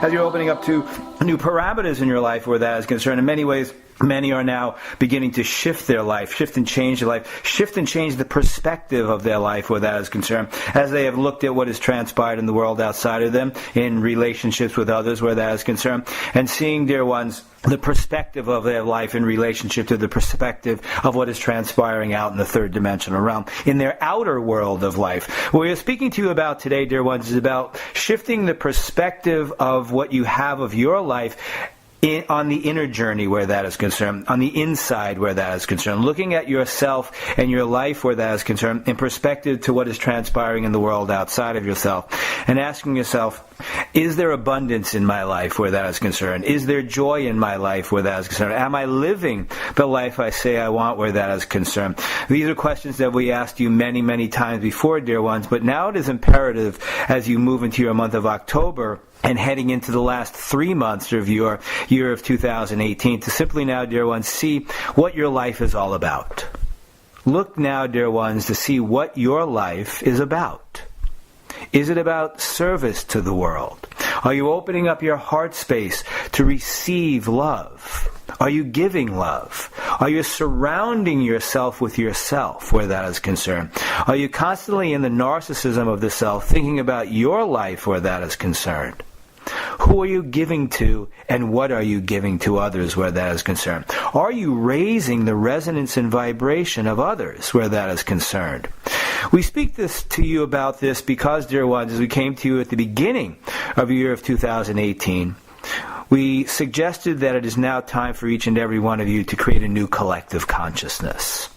as you're opening up to new parameters in your life where that is concerned. In many ways, many are now beginning to shift their life, shift and change their life, shift and change the perspective of their life where that is concerned, as they have looked at what has transpired in the world outside of them, in relationships with others where that is concerned, and seeing, dear ones, the perspective of their life in relationship to the perspective of what is transpiring out in the third dimensional realm, in their outer world of life. What we are speaking to you about today, dear ones, is about shifting the perspective of what you have of your life on the inner journey where that is concerned, on the inside where that is concerned, looking at yourself and your life where that is concerned in perspective to what is transpiring in the world outside of yourself, and asking yourself, is there abundance in my life where that is concerned? Is there joy in my life where that is concerned? Am I living the life I say I want where that is concerned? These are questions that we asked you many, many times before, dear ones, but now it is imperative as you move into your month of October and heading into the last 3 months of your year of 2018 to simply now, dear ones, see what your life is all about. Look now, dear ones, to see what your life is about. Is it about service to the world? Are you opening up your heart space to receive love? Are you giving love? Are you surrounding yourself with yourself where that is concerned? Are you constantly in the narcissism of the self, thinking about your life where that is concerned? Who are you giving to, and what are you giving to others where that is concerned? Are you raising the resonance and vibration of others where that is concerned? We speak this to you about this because, dear ones, as we came to you at the beginning of the year of 2018, we suggested that it is now time for each and every one of you to create a new collective consciousness.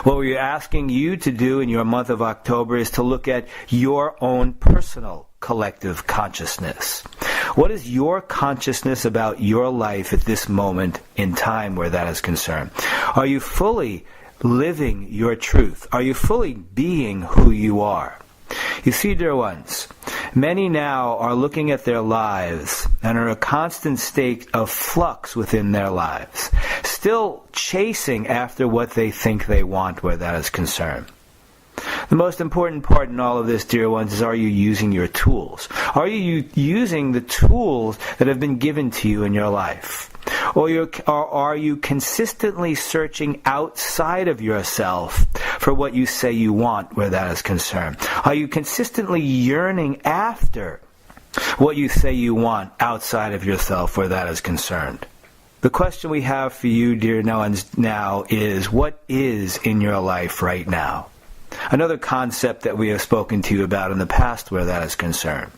What we're asking you to do in your month of October is to look at your own personal collective consciousness. What is your consciousness about your life at this moment in time where that is concerned? Are you fully living your truth? Are you fully being who you are? You see, dear ones, many now are looking at their lives and are in a constant state of flux within their lives, still chasing after what they think they want where that is concerned. The most important part in all of this, dear ones, is, are you using your tools? Are you using the tools that have been given to you in your life? Or are you consistently searching outside of yourself for what you say you want where that is concerned? Are you consistently yearning after what you say you want outside of yourself where that is concerned? The question we have for you, dear ones, now is, what is in your life right now? Another concept that we have spoken to you about in the past where that is concerned.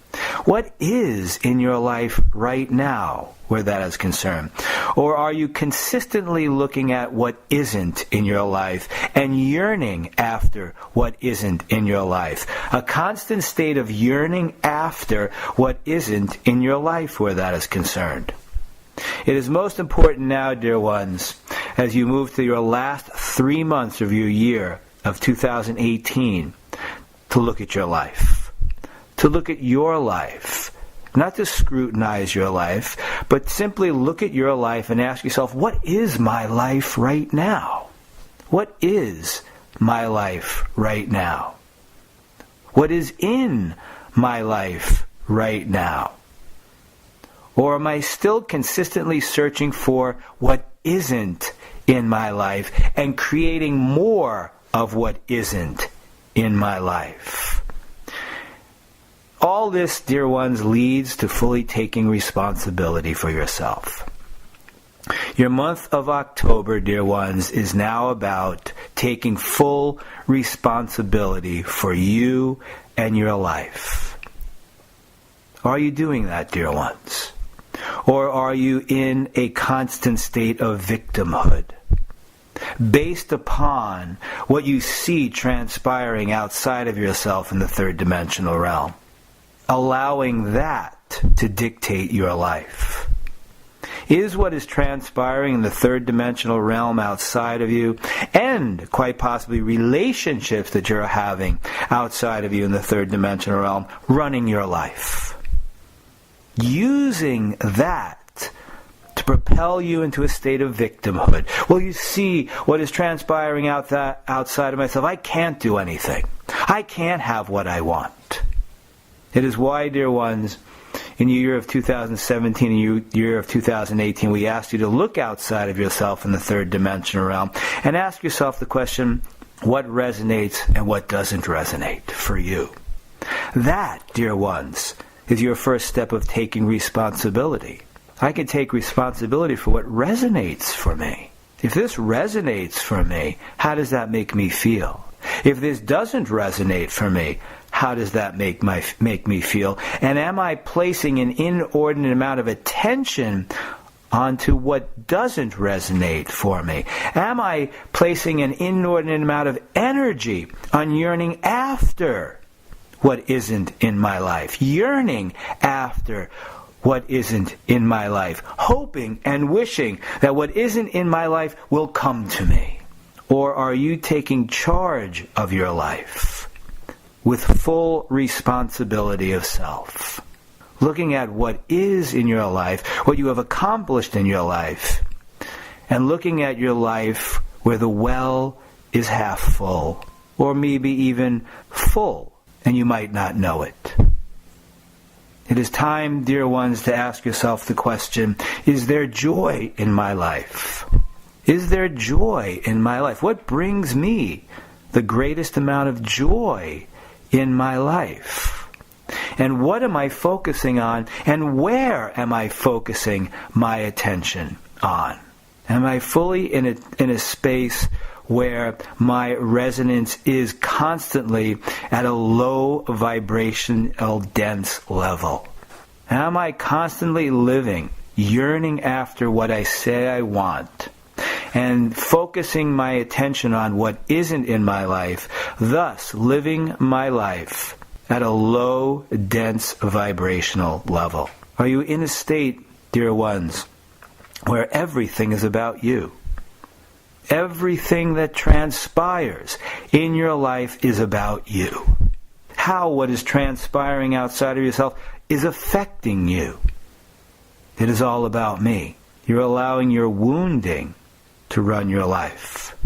What is in your life right now where that is concerned? Or are you consistently looking at what isn't in your life and yearning after what isn't in your life? A constant state of yearning after what isn't in your life where that is concerned. It is most important now, dear ones, as you move to your last 3 months of your year of 2018, to look at your life. To look at your life. Not to scrutinize your life, but simply look at your life and ask yourself, what is my life right now? What is my life right now? What is in my life right now? Or am I still consistently searching for what isn't in my life and creating more of what isn't in my life? All this, dear ones, leads to fully taking responsibility for yourself. Your month of October, dear ones, is now about taking full responsibility for you and your life. Are you doing that, dear ones? Or are you in a constant state of victimhood, based upon what you see transpiring outside of yourself in the third dimensional realm, allowing that to dictate your life? Is what is transpiring in the third dimensional realm outside of you, and quite possibly relationships that you're having outside of you in the third dimensional realm, running your life? Using that to propel you into a state of victimhood. Well, you see what is transpiring outside of myself. I can't do anything. I can't have what I want. It is why, dear ones, in the year of 2017 and year of 2018, we asked you to look outside of yourself in the third dimensional realm and ask yourself the question, what resonates and what doesn't resonate for you? That, dear ones, is your first step of taking responsibility. I can take responsibility for what resonates for me. If this resonates for me, how does that make me feel? If this doesn't resonate for me, how does that make me feel? And am I placing an inordinate amount of attention onto what doesn't resonate for me? Am I placing an inordinate amount of energy on yearning after what isn't in my life? Yearning after what isn't in my life, hoping and wishing that what isn't in my life will come to me? Or are you taking charge of your life with full responsibility of self? Looking at what is in your life, what you have accomplished in your life, and looking at your life where the well is half full, or maybe even full, and you might not know it. It is time, dear ones, to ask yourself the question, is there joy in my life? Is there joy in my life? What brings me the greatest amount of joy in my life? And what am I focusing on? And where am I focusing my attention on? Am I fully in a space where my resonance is constantly at a low vibrational dense level? Am I constantly living, yearning after what I say I want, and focusing my attention on what isn't in my life, thus living my life at a low, dense vibrational level? Are you in a state, dear ones, where everything is about you? Everything that transpires in your life is about you. How what is transpiring outside of yourself is affecting you. It is all about me. You're allowing your wounding to run your life.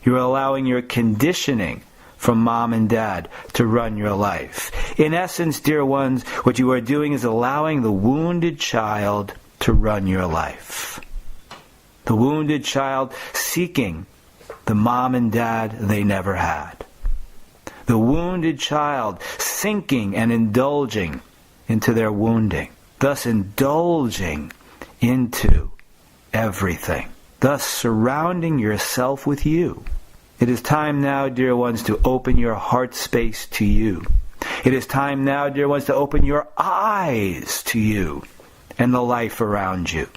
You're allowing your conditioning from mom and dad to run your life. In essence, dear ones, what you are doing is allowing the wounded child to run your life. The wounded child seeking the mom and dad they never had. The wounded child sinking and indulging into their wounding, thus indulging into everything, thus surrounding yourself with you. It is time now, dear ones, to open your heart space to you. It is time now, dear ones, to open your eyes to you and the life around you.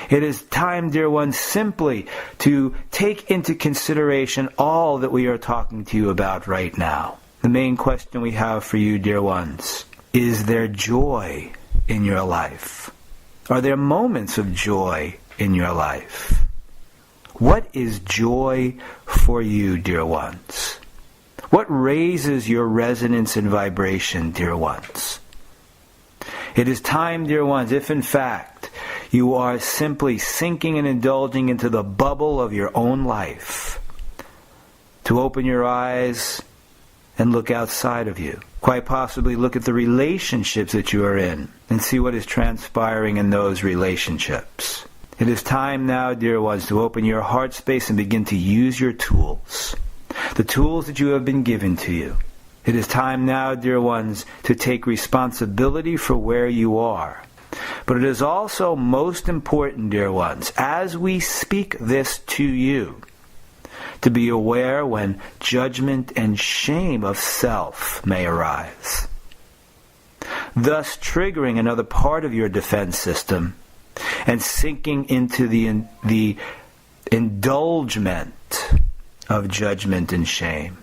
It is time, dear ones, simply to take into consideration all that we are talking to you about right now. The main question we have for you, dear ones, is there joy in your life? Are there moments of joy in your life? What is joy for you, dear ones? What raises your resonance and vibration, dear ones? It is time, dear ones, if in fact you are simply sinking and indulging into the bubble of your own life, to open your eyes and look outside of you. Quite possibly look at the relationships that you are in and see what is transpiring in those relationships. It is time now, dear ones, to open your heart space and begin to use your tools. The tools that you have been given to you. It is time now, dear ones, to take responsibility for where you are. But it is also most important, dear ones, as we speak this to you, to be aware when judgment and shame of self may arise, thus triggering another part of your defense system and sinking into the indulgement of judgment and shame.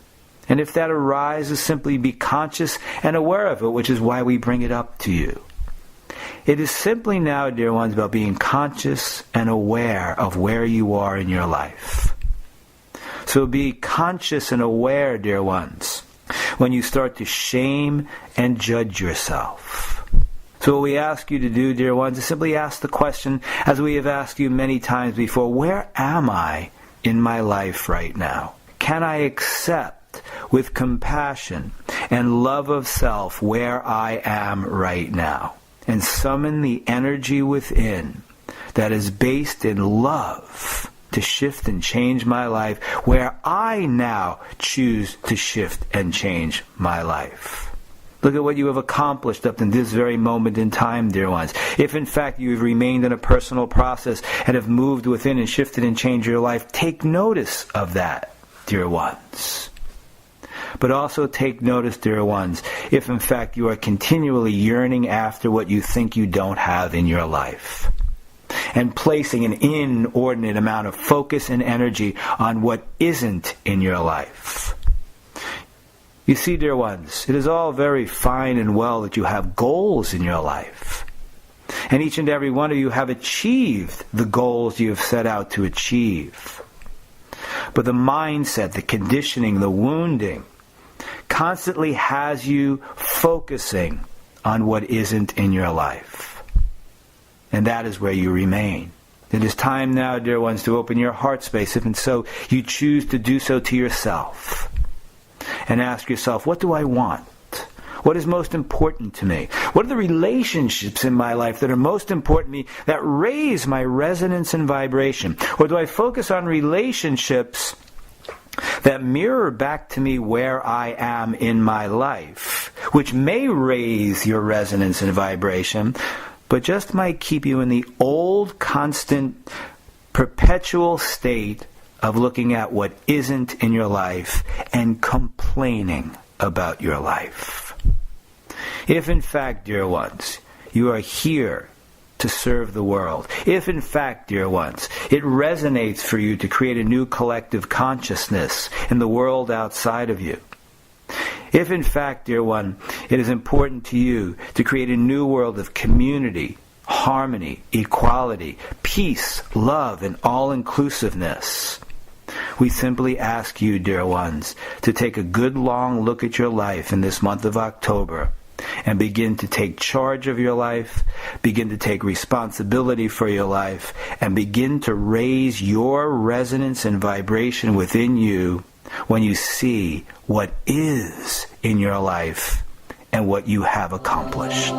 And if that arises, simply be conscious and aware of it, which is why we bring it up to you. It is simply now, dear ones, about being conscious and aware of where you are in your life. So be conscious and aware, dear ones, when you start to shame and judge yourself. So what we ask you to do, dear ones, is simply ask the question, as we have asked you many times before, where am I in my life right now? Can I accept with compassion and love of self where I am right now? and summon the energy within that is based in love to shift and change my life, where I now choose to shift and change my life. Look at what you have accomplished up to this very moment in time, dear ones. If in fact you have remained in a personal process and have moved within and shifted and changed your life, take notice of that, dear ones. But also take notice, dear ones, if in fact you are continually yearning after what you think you don't have in your life, and placing an inordinate amount of focus and energy on what isn't in your life. You see, dear ones, it is all very fine and well that you have goals in your life. And each and every one of you have achieved the goals you have set out to achieve. But the mindset, the conditioning, the wounding, constantly has you focusing on what isn't in your life. And that is where you remain. It is time now, dear ones, to open your heart space, if and so you choose to do so to yourself. And ask yourself, what do I want? What is most important to me? What are the relationships in my life that are most important to me, that raise my resonance and vibration? Or do I focus on relationships that mirror back to me where I am in my life, which may raise your resonance and vibration, but just might keep you in the old, constant, perpetual state of looking at what isn't in your life and complaining about your life. If in fact, dear ones, you are here to serve the world, if in fact, dear ones, it resonates for you to create a new collective consciousness in the world outside of you, if in fact, dear one, it is important to you to create a new world of community, harmony, equality, peace, love, and all-inclusiveness, we simply ask you, dear ones, to take a good long look at your life in this month of October and begin to take charge of your life, begin to take responsibility for your life, and begin to raise your resonance and vibration within you when you see what is in your life and what you have accomplished.